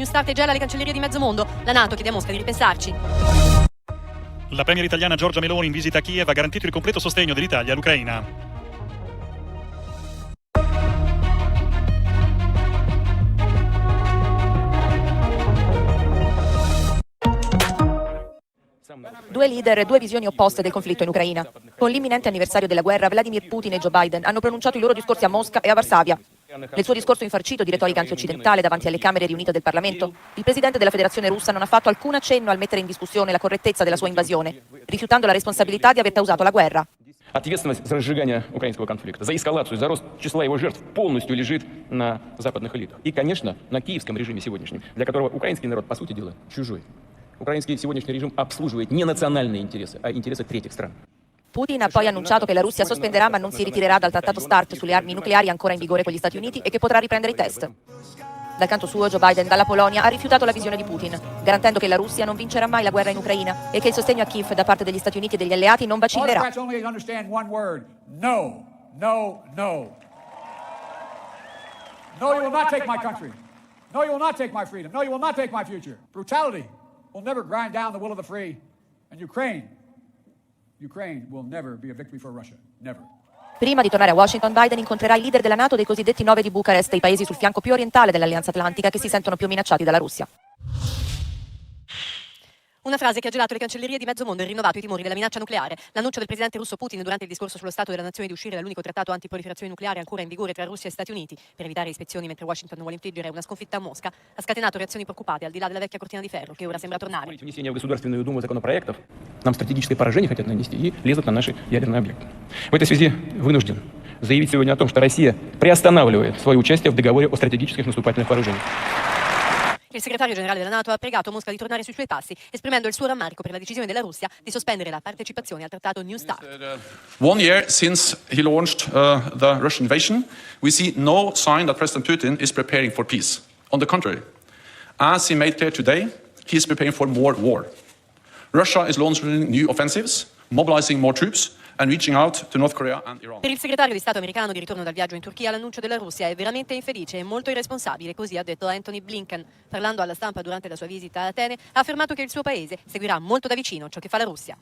New Start e gela le cancellerie di mezzo mondo. La NATO chiede a Mosca di ripensarci. La premier italiana Giorgia Meloni in visita a Kiev ha garantito il completo sostegno dell'Italia all'Ucraina. Due leader e due visioni opposte del conflitto in Ucraina. Con l'imminente anniversario della guerra, Vladimir Putin e Joe Biden hanno pronunciato i loro discorsi a Mosca e a Varsavia. Nel suo discorso infarcito di retorica antioccidentale davanti alle Camere riunite del Parlamento, il presidente della Federazione Russa non ha fatto alcun accenno al mettere in discussione la correttezza della sua invasione, rifiutando la responsabilità di aver causato la guerra. Ответственность за разжигание украинского конфликта, за эскалацию, за рост числа его жертв полностью лежит на западных элитах. И, конечно, на киевском режиме сегодняшнем, для которого украинский народ, по сути дела, чужой. Украинский сегодняшний режим обслуживает не национальные интересы, а интересы третьих стран. Putin ha poi annunciato che la Russia sospenderà ma non si ritirerà dal trattato START sulle armi nucleari ancora in vigore con gli Stati Uniti e che potrà riprendere i test. Dal canto suo, Joe Biden dalla Polonia ha rifiutato la visione di Putin, garantendo che la Russia non vincerà mai la guerra in Ucraina e che il sostegno a Kiev da parte degli Stati Uniti e degli alleati non vacillerà. No, no, no. No, you will not take my country. No, you will not take my freedom. No, you will not take my future. Brutality will never grind down the will of the free. And Ukraine will never be a victory for Russia. Never. Prima di tornare a Washington, Biden incontrerà i leader della NATO dei cosiddetti 9 di Bucarest, i paesi sul fianco più orientale dell'Alleanza Atlantica che si sentono più minacciati dalla Russia. Una frase che ha gelato le cancellerie di mezzo mondo e rinnovato i timori della minaccia nucleare. L'annuncio del presidente russo Putin durante il discorso sullo stato della nazione di uscire dall'unico trattato antiproliferazione nucleare ancora in vigore tra Russia e Stati Uniti per evitare ispezioni mentre Washington vuole infliggere una sconfitta a Mosca ha scatenato reazioni preoccupate al di là della vecchia cortina di ferro che ora sembra tornare. Внесение в Государственную Думу законопроектов нам стратегическое поражение хотят нанести и лезут на наши ядерные объекты. В этой связи вынужден заявить сегодня о том, что Россия приостанавливает свое участие в договоре о стратегических наступательных вооружениях. Il segretario generale della NATO ha pregato Mosca di tornare sui suoi passi, esprimendo il suo rammarico per la decisione della Russia di sospendere la partecipazione al trattato New START. 1 year since he launched the Russian invasion, we see no sign that President Putin is preparing for peace. On the contrary, as he made clear today, he is preparing for more war. Russia is launching new offensives, mobilizing more troops, and reaching out to North Korea and Iran. Per il segretario di Stato americano di ritorno dal viaggio in Turchia, l'annuncio della Russia è veramente infelice e molto irresponsabile, così ha detto Anthony Blinken. Parlando alla stampa durante la sua visita a Atene, ha affermato che il suo paese seguirà molto da vicino ciò che fa la Russia.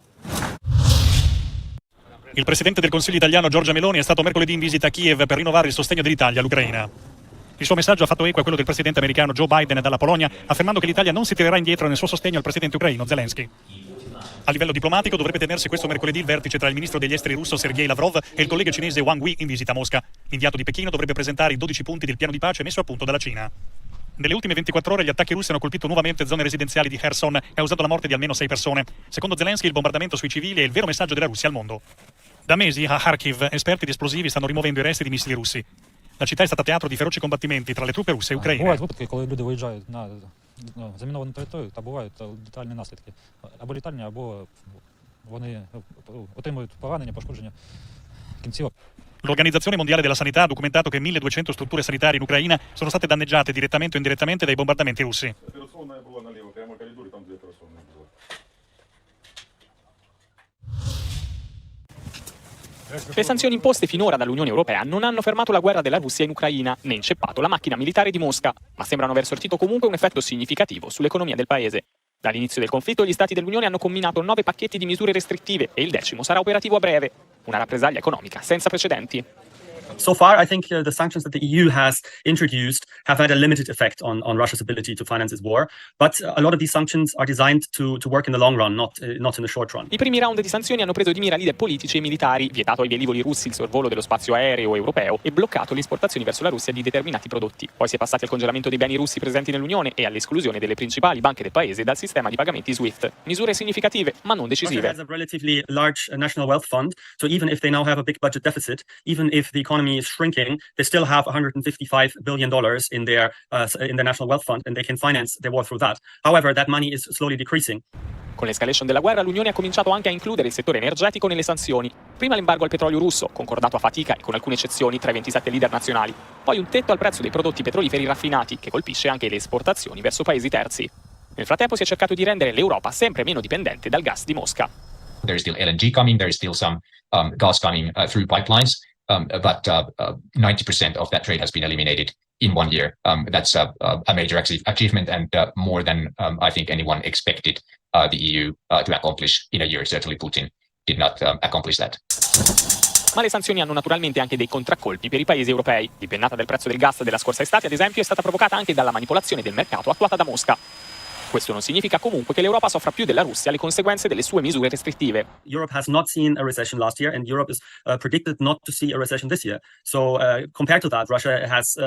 Il presidente del Consiglio italiano Giorgia Meloni è stato mercoledì in visita a Kiev per rinnovare il sostegno dell'Italia all'Ucraina. Il suo messaggio ha fatto eco a quello del presidente americano Joe Biden dalla Polonia, affermando che l'Italia non si tirerà indietro nel suo sostegno al presidente ucraino Zelensky. A livello diplomatico dovrebbe tenersi questo mercoledì il vertice tra il ministro degli esteri russo Sergei Lavrov e il collega cinese Wang Yi in visita a Mosca. L'inviato di Pechino dovrebbe presentare i 12 punti del piano di pace messo a punto dalla Cina. Nelle ultime 24 ore gli attacchi russi hanno colpito nuovamente zone residenziali di Kherson e causato la morte di almeno 6 persone. Secondo Zelensky il bombardamento sui civili è il vero messaggio della Russia al mondo. Da mesi a Kharkiv esperti di esplosivi stanno rimuovendo i resti di missili russi. La città è stata teatro di feroci combattimenti tra le truppe russe e ucraine. Бувають випадки, коли люди виїжджають на заміновану територію, та бувають летальні наслідки. Або літальні, або вони отримують поранення, пошкодження кінцівок. L'Organizzazione Mondiale della Sanità ha documentato che 1200 strutture sanitarie in Ucraina sono state danneggiate direttamente o indirettamente dai bombardamenti russi. Le sanzioni imposte finora dall'Unione Europea non hanno fermato la guerra della Russia in Ucraina, né inceppato la macchina militare di Mosca, ma sembrano aver sortito comunque un effetto significativo sull'economia del paese. Dall'inizio del conflitto gli Stati dell'Unione hanno combinato 9 pacchetti di misure restrittive e il 10° sarà operativo a breve. Una rappresaglia economica senza precedenti. So far, I think the sanctions that the EU has introduced have had a limited effect on Russia's ability to finance its war. But a lot of these sanctions are designed to work in the long run, not in the short run. I primi round di sanzioni hanno preso di mira leader politici e militari, vietato ai velivoli russi il sorvolo dello spazio aereo europeo e bloccato le esportazioni verso la Russia di determinati prodotti. Poi si è passati al congelamento dei beni russi presenti nell'Unione e all'esclusione delle principali banche del paese dal sistema di pagamenti SWIFT. Misure significative, ma non decisive. Russia has a relatively large national wealth fund, so even if they now have a big budget deficit, even if the economy is shrinking, they still have $155 billion in their national wealth fund, and they can finance their war through that. However, that money is slowly decreasing. Con l'escalation della guerra, l'Unione ha cominciato anche a includere il settore energetico nelle sanzioni. Prima l'embargo al petrolio russo, concordato a fatica e con alcune eccezioni tra i 27 leader nazionali. Poi un tetto al prezzo dei prodotti petroliferi raffinati, che colpisce anche le esportazioni verso paesi terzi. Nel frattempo si è cercato di rendere l'Europa sempre meno dipendente dal gas di Mosca. There is still LNG coming, there is still some gas coming through pipelines. But 90% of that trade has been eliminated in 1 year. That's a major achievement, and more than I think anyone expected the EU to accomplish in a year. Certainly Putin did not accomplish that. Ma le sanzioni hanno naturalmente anche dei contraccolpi per i paesi europei. L'impennata del prezzo del gas della scorsa estate, ad esempio, è stata provocata anche dalla manipolazione del mercato attuata da Mosca. Questo non significa comunque che l'Europa soffra più della Russia le conseguenze delle sue misure restrittive. Europe has not seen a recession last year, and Europe is predicted not to see a recession this year. So compared to that, Russia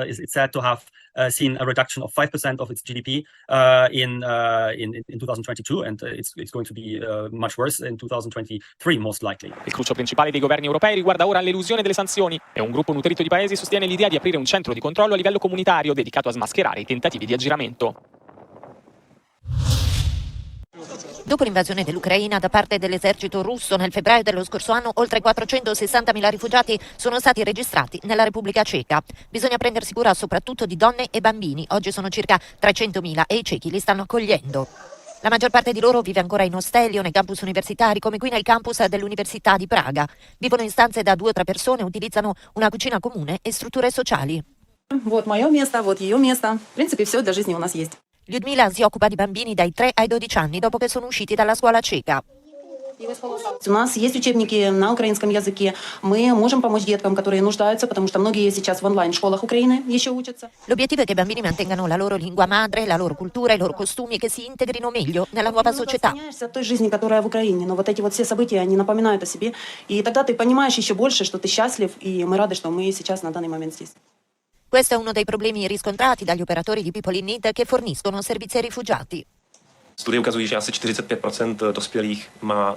is said to have seen a reduction of 5% of its GDP in 2022, and it's going to be much worse in 2023, most likely. Il cruccio principale dei governi europei riguarda ora l'elusione delle sanzioni, e un gruppo nutrito di paesi sostiene l'idea di aprire un centro di controllo a livello comunitario dedicato a smascherare i tentativi di aggiramento. Dopo l'invasione dell'Ucraina da parte dell'esercito russo nel febbraio dello scorso anno, oltre 460.000 rifugiati sono stati registrati nella Repubblica Ceca. Bisogna prendersi cura soprattutto di donne e bambini. Oggi sono circa 300.000 e i cechi li stanno accogliendo. La maggior parte di loro vive ancora in ostelli o nei campus universitari, come qui nel campus dell'Università di Praga. Vivono in stanze da 2 o 3 persone, utilizzano una cucina comune e strutture sociali. Вот мое место, вот ее место. В принципе, все для жизни у нас есть. Lyudmila si occupa di bambini dai 3 ai 12 anni dopo che sono usciti dalla scuola ceca. У нас есть учебники на украинском языке. Мы можем помочь деткам, которые нуждаются, потому что многие сейчас в онлайн-школах Украины еще учатся. L'obiettivo è che i bambini mantengano la loro lingua madre, la loro cultura, i loro costumi e che si integrino meglio nella nuova società. От той жизни, которая в Украине, но вот эти вот все события, они напоминают о себе. И тогда ты понимаешь еще больше, что ты счастлив, и мы рады, что мы сейчас na данный момент здесь. Questo è uno dei problemi riscontrati dagli operatori di People in Need che forniscono servizi ai rifugiati. Studie ukazují, že asi 45% dospělých má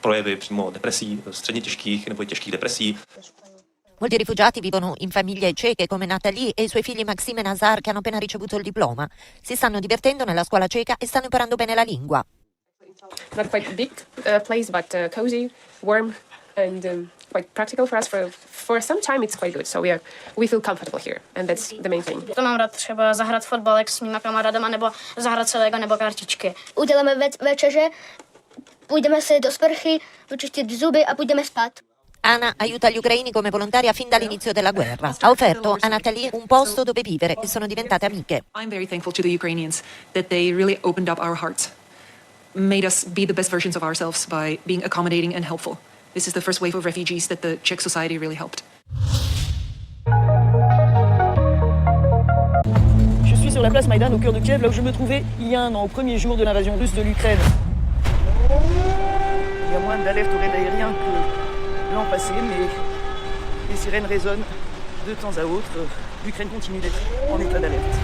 projevy přímo depresí, středně těžkých nebo těžkých depresí. Molti rifugiati vivono in famiglie ceche come Natalie e i suoi figli Maxime e Nazar, che hanno appena ricevuto il diploma. Si stanno divertendo nella scuola ceca e stanno imparando bene la lingua. Not quite a big place, but cozy, warm, and quite practical for us. For some time it's quite good, so we feel comfortable here, and that's the main thing. To mám rád třeba zahrát fotbal jak s mýma kamarádama, nebo zahrát se Lego, nebo kartičky. Uděláme večeře, půjdeme se do sprchy, vyčistit zuby a půjdeme spát. Anna aiuta gli ucraini come volontaria fin dall'inizio della guerra. Ha offerto a Natalie un posto dove vivere e sono diventate amiche. I'm very thankful to the Ukrainians that they really opened up our hearts, made us be the best versions of ourselves by being accommodating and helpful. This is the first wave of refugees that the Czech society really helped. Je suis sur la place Maïdan au cœur de Kiev, là où je me trouvais il y a 1 an, au premier jour de l'invasion russe de l'Ukraine. Il y a moins d'alerte au raid aérien que l'an passé, mais les sirènes résonnent de temps à autre. L'Ukraine continue d'être en état d'alerte.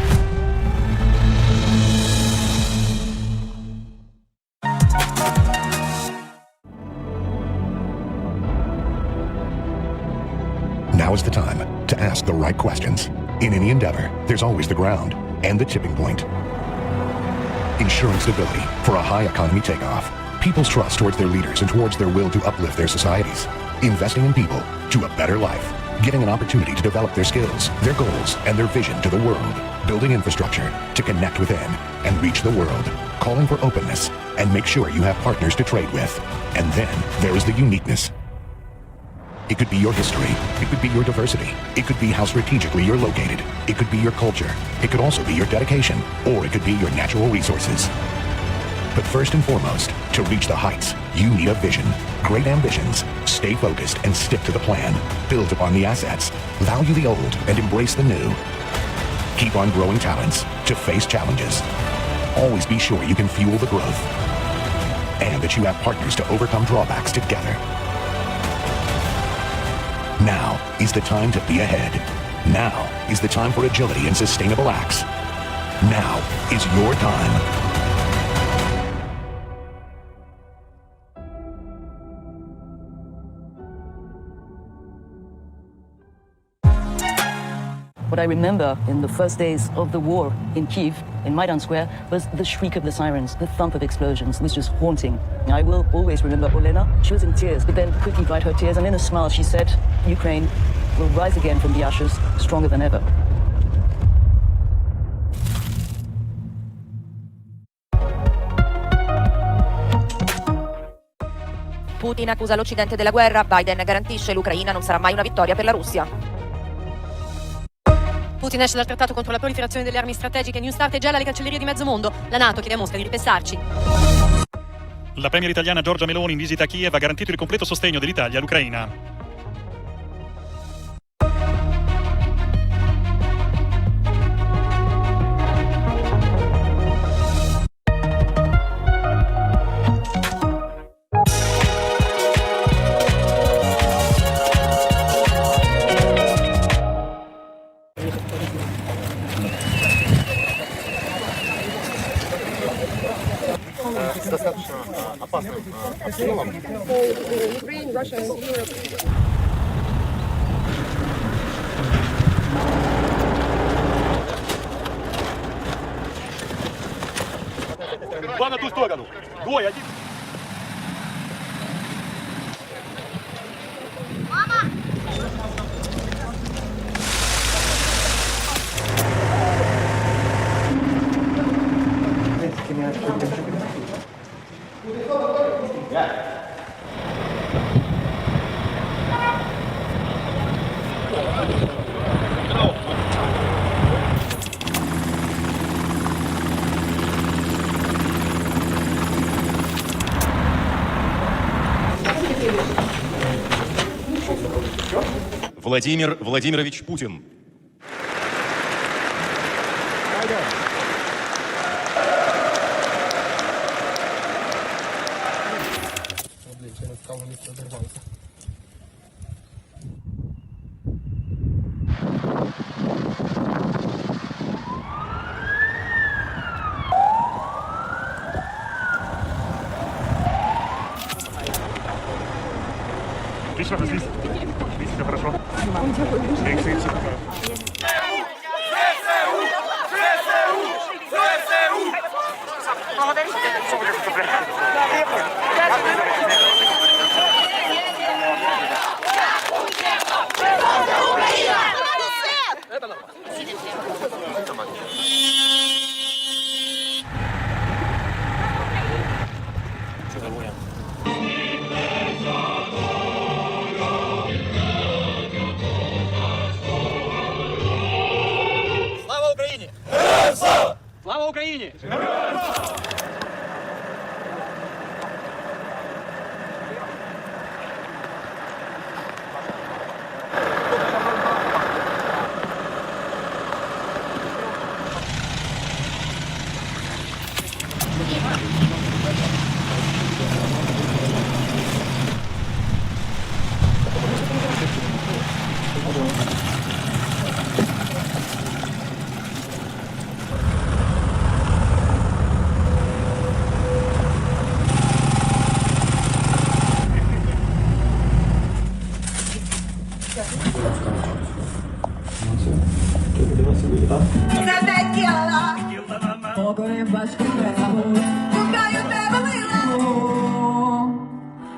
Now is the time to ask the right questions. In any endeavor, there's always the ground and the tipping point. Ensuring stability for a high economy takeoff. People's trust towards their leaders and towards their will to uplift their societies. Investing in people to a better life. Giving an opportunity to develop their skills, their goals, and their vision to the world. Building infrastructure to connect within and reach the world. Calling for openness and make sure you have partners to trade with. And then there is the uniqueness. It could be your history. It could be your diversity. It could be how strategically you're located. It could be your culture. It could also be your dedication. Or it could be your natural resources. But first and foremost, to reach the heights, you need a vision. Great ambitions. Stay focused and stick to the plan. Build upon the assets. Value the old and embrace the new. Keep on growing talents to face challenges. Always be sure you can fuel the growth. And that you have partners to overcome drawbacks together. Now is the time to be ahead. Now is the time for agility and sustainable acts. Now is your time. What I remember in the first days of the war in Kiev, in Maidan Square, was the shriek of the sirens, the thump of explosions. It was just haunting. I will always remember Olena. She was in tears, but then quickly dried her tears, and in a smile she said, Ukraine will rise again from the ashes, stronger than ever. Putin accusa l'Occidente della guerra, Biden garantisce l'Ucraina non sarà mai una vittoria per la Russia. Putin esce dal trattato contro la proliferazione delle armi strategiche, New Start e gela le cancellerie di mezzo mondo. La NATO chiede a Mosca di ripensarci. La premier italiana Giorgia Meloni in visita a Kiev ha garantito il completo sostegno dell'Italia all'Ucraina. С достаточно опасным обстрелом. Ukraine, Russia, and Europe. Два на ту сторону. Двое, один. Владимир Владимирович Путин. Отлично, разлись. Все хорошо. Слава Україні! Слава Україні!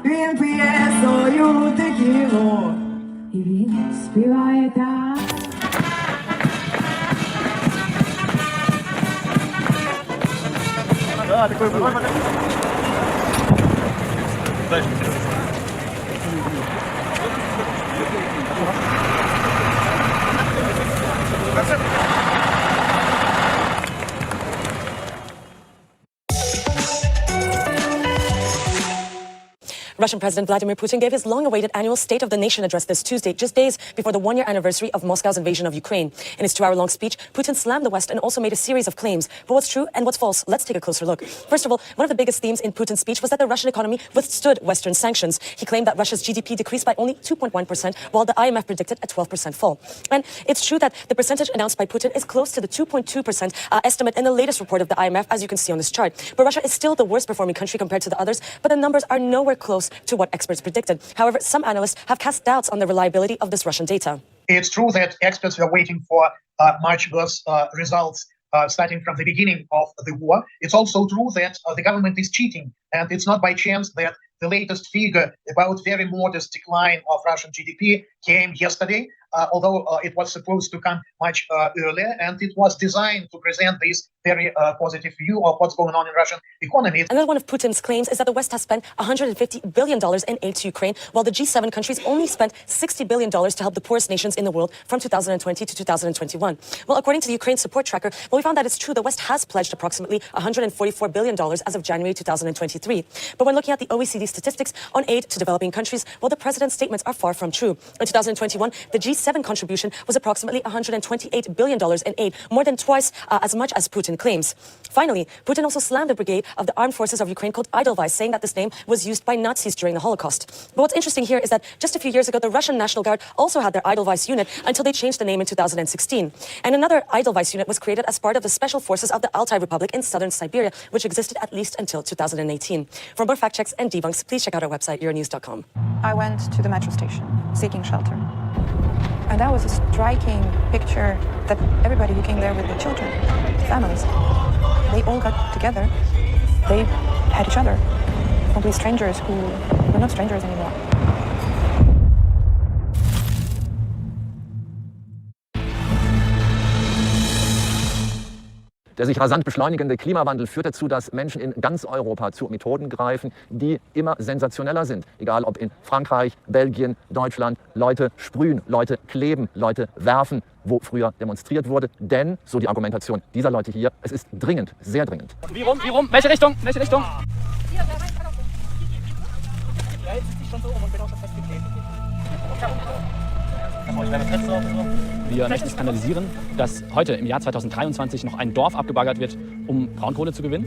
Він п'є свою текілу, і він співає так. Да, такой был. Дальше. Russian President Vladimir Putin gave his long-awaited annual State of the Nation address this Tuesday, just days before the one-year anniversary of Moscow's invasion of Ukraine. In his 2-hour-long speech, Putin slammed the West and also made a series of claims. But what's true and what's false? Let's take a closer look. First of all, one of the biggest themes in Putin's speech was that the Russian economy withstood Western sanctions. He claimed that Russia's GDP decreased by only 2.1%, while the IMF predicted a 12% fall. And it's true that the percentage announced by Putin is close to the 2.2% estimate in the latest report of the IMF, as you can see on this chart. But Russia is still the worst-performing country compared to the others, but the numbers are nowhere close to what experts predicted. However, some analysts have cast doubts on the reliability of this Russian data. It's true that experts were waiting for much worse results starting from the beginning of the war. It's also true that the government is cheating, and it's not by chance that the latest figure about very modest decline of Russian GDP came yesterday, although it was supposed to come much earlier, and it was designed to present this very positive view of what's going on in Russian economy. Another one of Putin's claims is that the West has spent $150 billion in aid to Ukraine, while the G7 countries only spent $60 billion to help the poorest nations in the world from 2020 to 2021. Well, according to the Ukraine support tracker, we found that it's true the West has pledged approximately $144 billion as of January 2023. But when looking at the OECD statistics on aid to developing countries, well, the president's statements are far from true. In 2021, the G7 contribution was approximately $128 billion in aid, more than twice as much as Putin claims. Finally, Putin also slammed the brigade of the armed forces of Ukraine called Edelweiss, saying that this name was used by Nazis during the Holocaust. But what's interesting here is that just a few years ago, the Russian National Guard also had their Edelweiss unit until they changed the name in 2016. And another Edelweiss unit was created as part of the special forces of the Altai Republic in southern Siberia, which existed at least until 2018. For more fact checks and debunks, please check out our website, Euronews.com. I went to the metro station seeking shelter. And that was a striking picture that everybody who came there with their children, families, they all got together. They had each other. Complete strangers who were not strangers anymore. Der sich rasant beschleunigende Klimawandel führt dazu, dass Menschen in ganz Europa zu Methoden greifen, die immer sensationeller sind. Egal ob in Frankreich, Belgien, Deutschland, Leute sprühen, Leute kleben, Leute werfen, wo früher demonstriert wurde. Denn, so die Argumentation dieser Leute hier, es ist dringend, sehr dringend. Wie rum? Welche Richtung? Welche Richtung? Wir möchten skandalisieren, dass heute im Jahr 2023 noch ein Dorf abgebaggert wird, um Braunkohle zu gewinnen.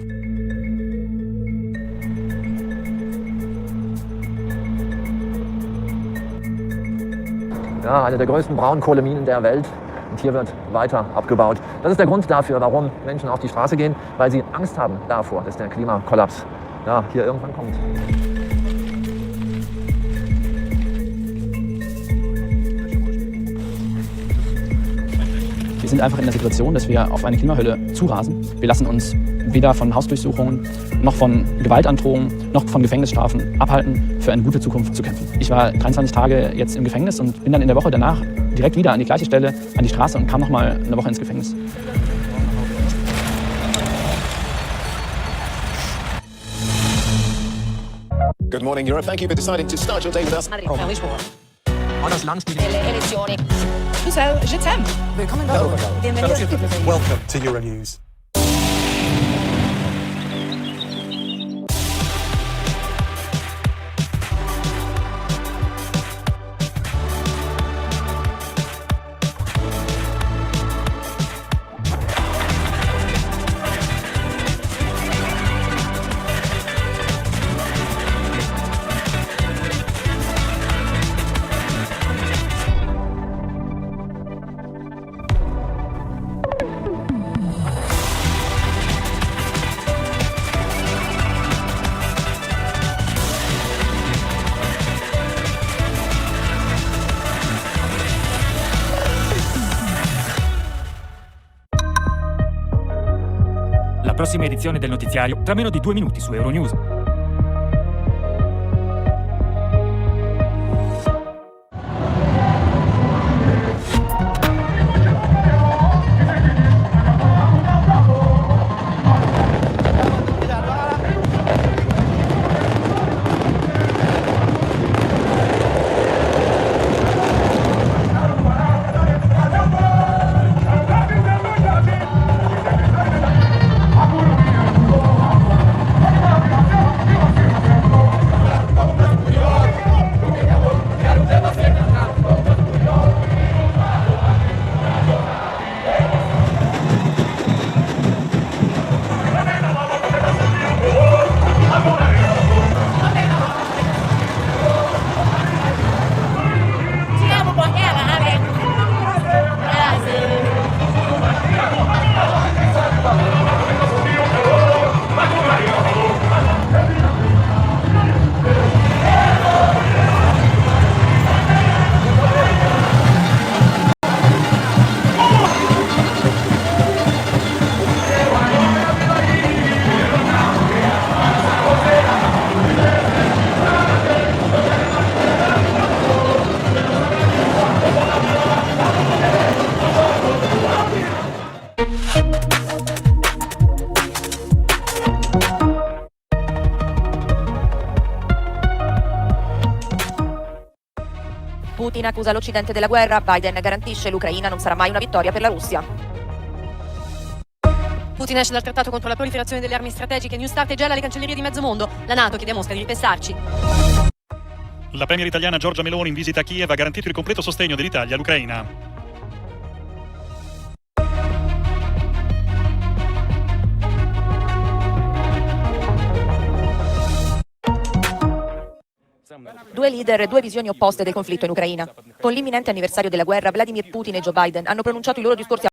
Ja, eine der größten Braunkohleminen der Welt. Und hier wird weiter abgebaut. Das ist der Grund dafür, warum Menschen auf die Straße gehen, weil sie Angst haben davor, dass der Klimakollaps hier irgendwann kommt. Wir sind einfach in der Situation, dass wir auf eine Klimahölle zurasen. Wir lassen uns weder von Hausdurchsuchungen, noch von Gewaltandrohungen, noch von Gefängnisstrafen abhalten, für eine gute Zukunft zu kämpfen. Ich war 23 Tage jetzt im Gefängnis und bin dann in der Woche danach direkt wieder an die gleiche Stelle, an die Straße und kam noch mal eine Woche ins Gefängnis. Good morning, Europe. Thank you for deciding to start your day with us. Das Land Elezioni. Bruxelles, je t'aime. Willkommen bei uns. Welcome to Euronews. La prossima edizione del notiziario tra meno di 2 minuti su Euronews. Putin accusa l'Occidente della guerra, Biden garantisce l'Ucraina non sarà mai una vittoria per la Russia. Putin esce dal trattato contro la proliferazione delle armi strategiche, New Start e gela le cancellerie di mezzo mondo. La NATO chiede a Mosca di ripensarci. La premier italiana Giorgia Meloni in visita a Kiev ha garantito il completo sostegno dell'Italia all'Ucraina. Due leader e due visioni opposte del conflitto in Ucraina. Con l'imminente anniversario della guerra, Vladimir Putin e Joe Biden hanno pronunciato i loro discorsi